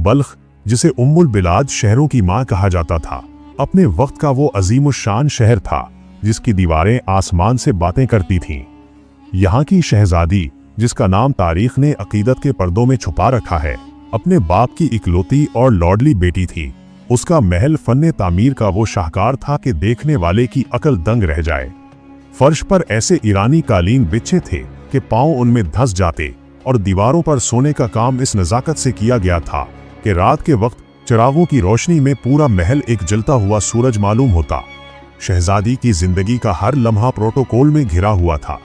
बल्ख, जिसे उम्मुल बिलाद शहरों की मां कहा जाता था, अपने वक्त का वो अजीमुशान शहर था जिसकी दीवारें आसमान से बातें करती थीं। यहाँ की शहजादी, जिसका नाम तारीख ने अकीदत के पर्दों में छुपा रखा है, अपने बाप की इकलौती और लौडली बेटी थी। उसका महल फन्ने तामीर का वो शाहकार था कि देखने वाले की अकल दंग रह जाए। फर्श पर ऐसे ईरानी कालीन बिछे थे कि पांव उनमें धंस जाते, और दीवारों पर सोने का काम इस नजाकत से किया गया था कि रात के वक्त चिरागों की रोशनी में पूरा महल एक जलता हुआ सूरज मालूम होता। शहजादी की जिंदगी का हर लम्हा प्रोटोकॉल में घिरा हुआ था।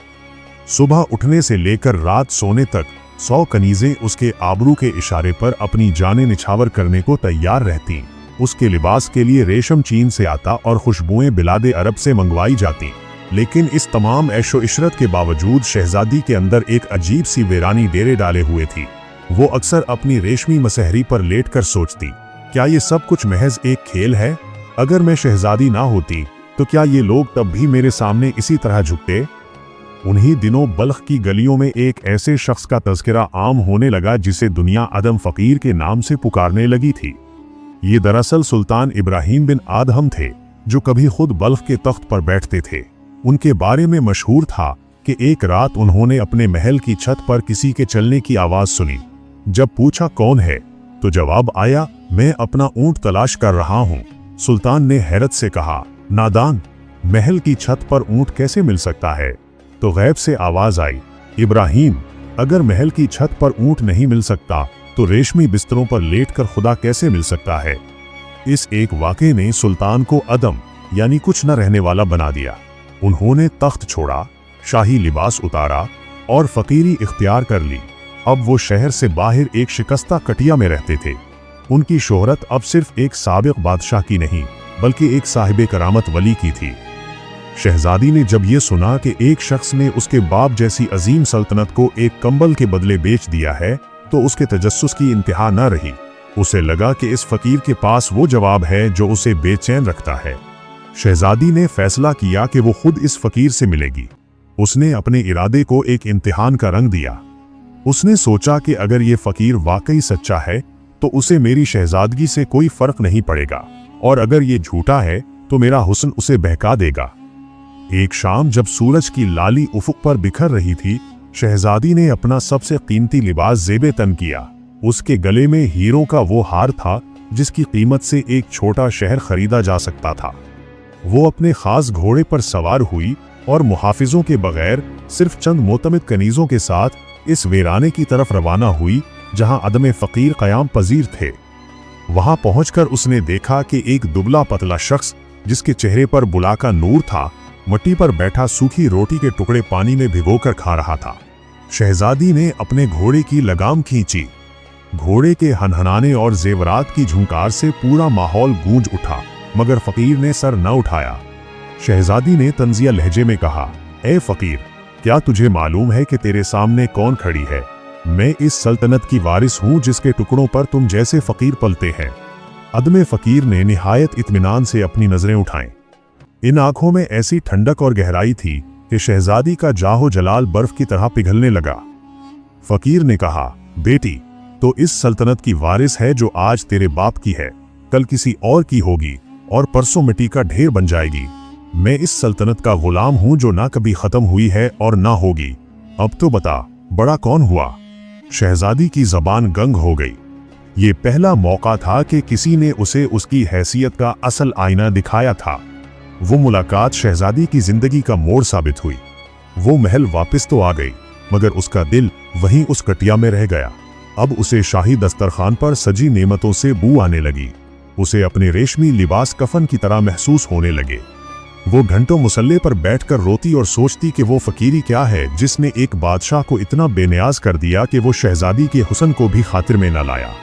सुबह उठने से लेकर रात सोने तक 100 कनीजें उसके आबरू के इशारे पर अपनी जानें निछावर करने को तैयार रहती। उसके लिबास के लिए रेशम चीन से आता और खुशबुएं बिलादे अरब से मंगवाई जाती। लेकिन इस तमाम ऐशो इशरत के बावजूद शहजादी के अंदर एक अजीब सी वीरानी डेरे डाले हुए थी। वो अक्सर अपनी रेशमी मसहरी पर लेट कर सोचती, क्या ये सब कुछ महज एक खेल है? अगर मैं शहजादी ना होती तो क्या ये लोग तब भी मेरे सामने इसी तरह झुकते? उन्हीं दिनों बल्ख की गलियों में एक ऐसे शख्स का तज़किरा आम होने लगा जिसे दुनिया अदम फ़कीर के नाम से पुकारने लगी थी। ये दरअसल सुल्तान इब्राहिम बिन आदहम थे, जो कभी खुद बल्ख के तख्त पर बैठते थे। उनके बारे में मशहूर था कि एक रात उन्होंने अपने महल की छत पर किसी के चलने की आवाज़ सुनी। जब पूछा कौन है, तो जवाब आया, मैं अपना ऊंट तलाश कर रहा हूँ। सुल्तान ने हैरत से कहा, नादान, महल की छत पर ऊंट कैसे मिल सकता है? तो गैब से आवाज आई, इब्राहिम, अगर महल की छत पर ऊंट नहीं मिल सकता तो रेशमी बिस्तरों पर लेटकर खुदा कैसे मिल सकता है? इस एक वाक़े ने सुल्तान को अदम यानी कुछ न रहने वाला बना दिया। उन्होंने तख्त छोड़ा, शाही लिबास उतारा और फकीरी इख्तियार कर ली। अब वो शहर से बाहर एक शिकस्ता कटिया में रहते थे। उनकी शोहरत अब सिर्फ एक साबिक बादशाह की नहीं, बल्कि एक साहिबे करामत वली की थी। शहजादी ने जब ये सुना कि एक शख्स ने उसके बाप जैसी अजीम सल्तनत को एक कंबल के बदले बेच दिया है, तो उसके तजस्सुस की इंतहा न रही। उसे लगा कि इस फकीर के पास वो जवाब है जो उसे बेचैन रखता है। शहजादी ने फैसला किया कि वो खुद इस फकीर से मिलेगी। उसने अपने इरादे को एक इम्तिहान का रंग दिया। उसने सोचा कि अगर ये फकीर वाकई सच्चा है तो उसे मेरी शहजादगी से कोई फर्क नहीं पड़ेगा, और अगर ये झूठा है तो मेरा हुस्न उसे बहका देगा। एक शाम जब सूरज की लाली उफुक पर बिखर रही थी, शहजादी ने अपना सबसे कीमती लिबास ज़ेबे तन किया। उसके गले में हीरों का वो हार था जिसकी कीमत से एक छोटा शहर खरीदा जा सकता था। वो अपने खास घोड़े पर सवार हुई और मुहाफिजों के बगैर सिर्फ चंद मोतमिद कनीजों के साथ इस वीराने की तरफ रवाना हुई जहां अदम फकीर कयाम पजीर थे। वहां पहुंचकर उसने देखा कि एक दुबला पतला शख्स, जिसके चेहरे पर बुला का नूर था, मट्टी पर बैठा सूखी रोटी के टुकड़े पानी में भिगोकर खा रहा था। शहजादी ने अपने घोड़े की लगाम खींची। घोड़े के हनहनाने और जेवरात की झुंकार से पूरा माहौल गूंज उठा, मगर फकीर ने सर न उठाया। शहजादी ने तंजिया लहजे में कहा, ए फकीर, क्या तुझे मालूम है कि तेरे सामने कौन खड़ी है? मैं इस सल्तनत की वारिस हूं जिसके टुकड़ों पर तुम जैसे फकीर पलते हैं। अदम फकीर ने निहायत इत्मीनान से अपनी नजरें उठाईं। इन आंखों में ऐसी ठंडक और गहराई थी कि शहजादी का जाहो जलाल बर्फ की तरह पिघलने लगा। फकीर ने कहा, बेटी, तो इस सल्तनत की वारिस है जो आज तेरे बाप की है, कल किसी और की होगी और परसों मिट्टी का ढेर बन जाएगी। मैं इस सल्तनत का गुलाम हूं जो ना कभी खत्म हुई है और ना होगी। अब तो बता, बड़ा कौन हुआ? शहजादी की जबान गंग हो गई। ये पहला मौका था कि किसी ने उसे उसकी हैसियत का असल आईना दिखाया था। वो मुलाकात शहजादी की जिंदगी का मोड़ साबित हुई। वो महल वापस तो आ गई, मगर उसका दिल वहीं उस कटिया में रह गया। अब उसे शाही दस्तरखान पर सजी नेमतों से बू आने लगी। उसे अपने रेशमी लिबास कफन की तरह महसूस होने लगे। वो घंटों मुसल्ले पर बैठकर रोती और सोचती कि वो फकीरी क्या है जिसने एक बादशाह को इतना बेनियाज कर दिया कि वो शहजादी के हुस्न को भी खातिर में न लाया।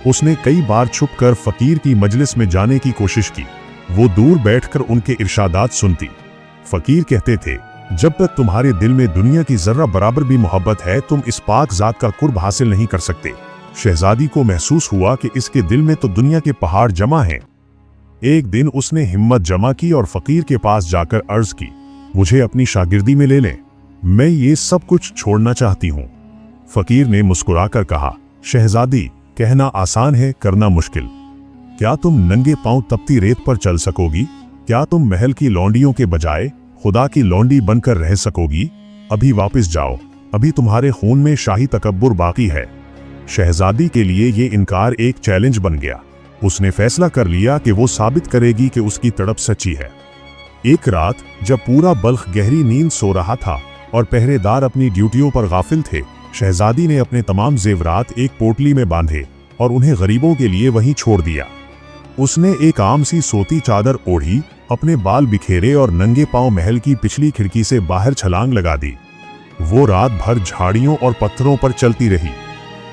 उसने कई बार छुपकर फकीर की मजलिस में जाने की कोशिश की। वो दूर बैठकर उनके इरशादात सुनती। फकीर कहते थे, जब तक तुम्हारे दिल में दुनिया की जर्रा बराबर भी मोहब्बत है, तुम इस पाक जात का कुर्ब हासिल नहीं कर सकते। शहजादी को महसूस हुआ कि इसके दिल में तो दुनिया के पहाड़ जमा हैं। एक दिन उसने हिम्मत जमा की और फकीर के पास जाकर अर्ज की, मुझे अपनी शागिर्दी में ले लें, मैं ये सब कुछ छोड़ना चाहती हूँ। फकीर ने मुस्कुराकर कहा, शहजादी, कहना आसान है, करना मुश्किल। क्या तुम नंगे पांव तपती रेत पर चल सकोगी? क्या तुम महल की लौंडियों के बजाय खुदा की लौंडी बनकर रह सकोगी? अभी वापस जाओ, अभी तुम्हारे खून में शाही तकब्बुर बाकी है। शहजादी के लिए ये इनकार एक चैलेंज बन गया। उसने फैसला कर लिया कि वो साबित करेगी कि उसकी तड़प सच्ची है। एक रात जब पूरा बल्ख गहरी नींद सो रहा था और पहरेदार अपनी ड्यूटियों पर गाफिल थे, शहजादी ने अपने तमाम जेवरात एक पोटली में बांधे और उन्हें गरीबों के लिए वहीं छोड़ दिया। उसने एक आम सी सोती चादर ओढ़ी, अपने बाल बिखेरे और नंगे पांव महल की पिछली खिड़की से बाहर छलांग लगा दी। वो रात भर झाड़ियों और पत्थरों पर चलती रही।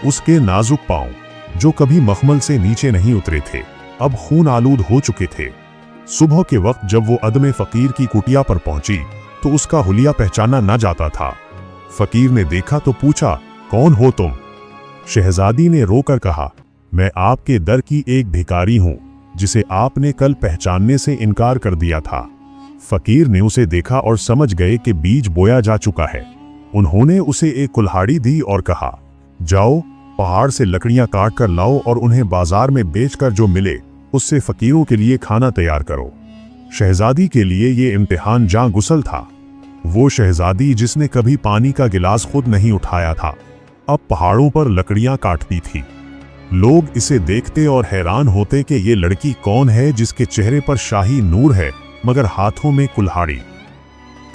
उसके नाजुक पांव, जो कभी मखमल से नीचे नहीं उतरे थे, अब खून आलूद हो चुके थे। सुबह के वक्त जब वो अदमे फकीर की कुटिया पर पहुंची तो उसका हुलिया पहचाना न जाता था। फकीर ने देखा तो पूछा, कौन हो तुम? शहजादी ने रोकर कहा, मैं आपके दर की एक भिखारी हूं, जिसे आपने कल पहचानने से इनकार कर दिया था। फकीर ने उसे देखा और समझ गए कि बीज बोया जा चुका है। उन्होंने उसे एक कुल्हाड़ी दी और कहा, जाओ, पहाड़ से लकड़ियां काट कर लाओ और उन्हें बाजार में बेचकर जो मिले उससे फकीरों के लिए खाना तैयार करो। शहजादी के लिए ये इम्तिहान जां गुसल था। वो शहजादी जिसने कभी पानी का गिलास खुद नहीं उठाया था, अब पहाड़ों पर लकड़ियां काटती थी। लोग इसे देखते और हैरान होते कि ये लड़की कौन है जिसके चेहरे पर शाही नूर है मगर हाथों में कुल्हाड़ी।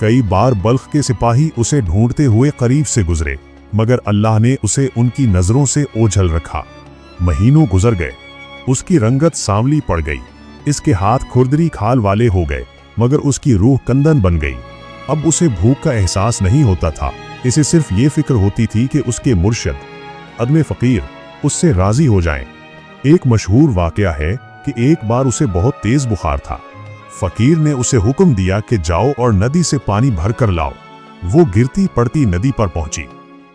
कई बार बल्ख के सिपाही उसे ढूंढते हुए करीब से गुजरे, मगर अल्लाह ने उसे उनकी नजरों से ओझल रखा। महीनों गुजर गए, उसकी रंगत सांवली पड़ गई, इसके हाथ खुरदरी खाल वाले हो गए, मगर उसकी रूह कंदन बन गई। अब उसे भूख का एहसास नहीं होता था, इसे सिर्फ ये फिक्र होती थी कि उसके मुर्शिद अदमे फकीर उससे राजी हो जाएं। एक मशहूर वाकया है कि एक बार उसे बहुत तेज बुखार था। फकीर ने उसे हुक्म दिया कि जाओ और नदी से पानी भर कर लाओ। वो गिरती पड़ती नदी पर पहुंची।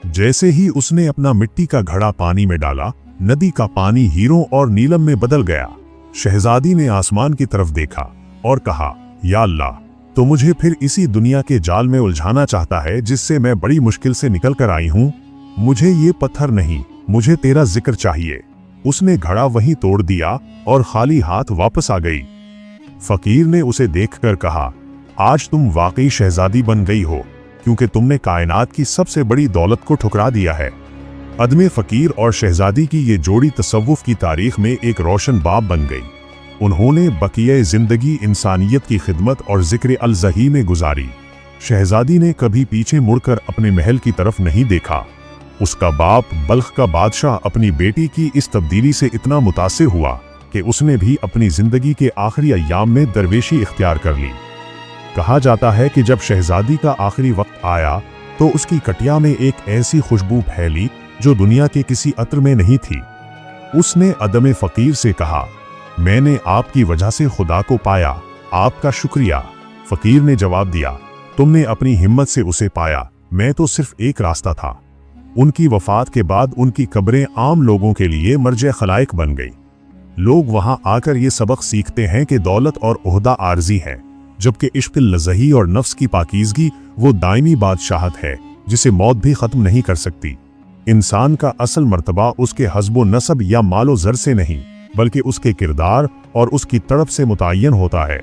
जैसे ही उसने अपना मिट्टी का घड़ा पानी में डाला, नदी का पानी हीरों और नीलम में बदल गया। शहजादी ने आसमान की तरफ देखा और कहा, या अल्लाह, तो मुझे फिर इसी दुनिया के जाल में उलझाना चाहता है जिससे मैं बड़ी मुश्किल से निकल कर आई हूं। मुझे ये पत्थर नहीं, मुझे तेरा जिक्र चाहिए। उसने घड़ा वहीं तोड़ दिया और खाली हाथ वापस आ गई। फकीर ने उसे देखकर कहा, आज तुम वाकई शहजादी बन गई हो, क्योंकि तुमने कायनात की सबसे बड़ी दौलत को ठुकरा दिया है। अदमे फकीर और शहजादी की ये जोड़ी तसव्वुफ की तारीख में एक रोशन बाब बन गई। उन्होंने बकिया जिंदगी इंसानियत की खिदमत और जिक्र अल-ज़ही में गुजारी। शहजादी ने कभी पीछे मुड़कर अपने महल की तरफ नहीं देखा। उसका बाप बल्ख का बादशाह अपनी बेटी की इस तब्दीली से इतना मुतासिर हुआ कि उसने भी अपनी जिंदगी के आखिरी अय्याम में दरवेशी इख्तियार कर ली। कहा जाता है कि जब शहजादी का आखिरी वक्त आया तो उसकी कटिया में एक ऐसी खुशबू फैली जो दुनिया के किसी अत्र में नहीं थी। उसने अदमे फकीर से कहा, मैंने आपकी वजह से खुदा को पाया, आपका शुक्रिया। फकीर ने जवाब दिया, तुमने अपनी हिम्मत से उसे पाया, मैं तो सिर्फ एक रास्ता था। उनकी वफात के बाद उनकी कब्रें आम लोगों के लिए मर्जे खलाइक बन गई। लोग वहां आकर ये सबक सीखते हैं कि दौलत और ओहदा आर्जी है, जबकि इश्क लज़ही और नफ्स की पाकीज़गी वो दायमी बादशाहत है जिसे मौत भी ख़त्म नहीं कर सकती। इंसान का असल मर्तबा उसके हस्बो नसब या मालो ज़र से नहीं, बल्कि उसके किरदार और उसकी तड़प से मुतय्यन होता है।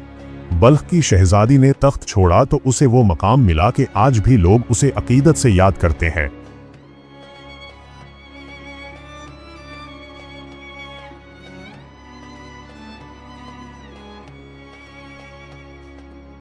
बल्ख की शहजादी ने तख्त छोड़ा तो उसे वो मकाम मिला कि आज भी लोग उसे अकीदत से याद करते हैं।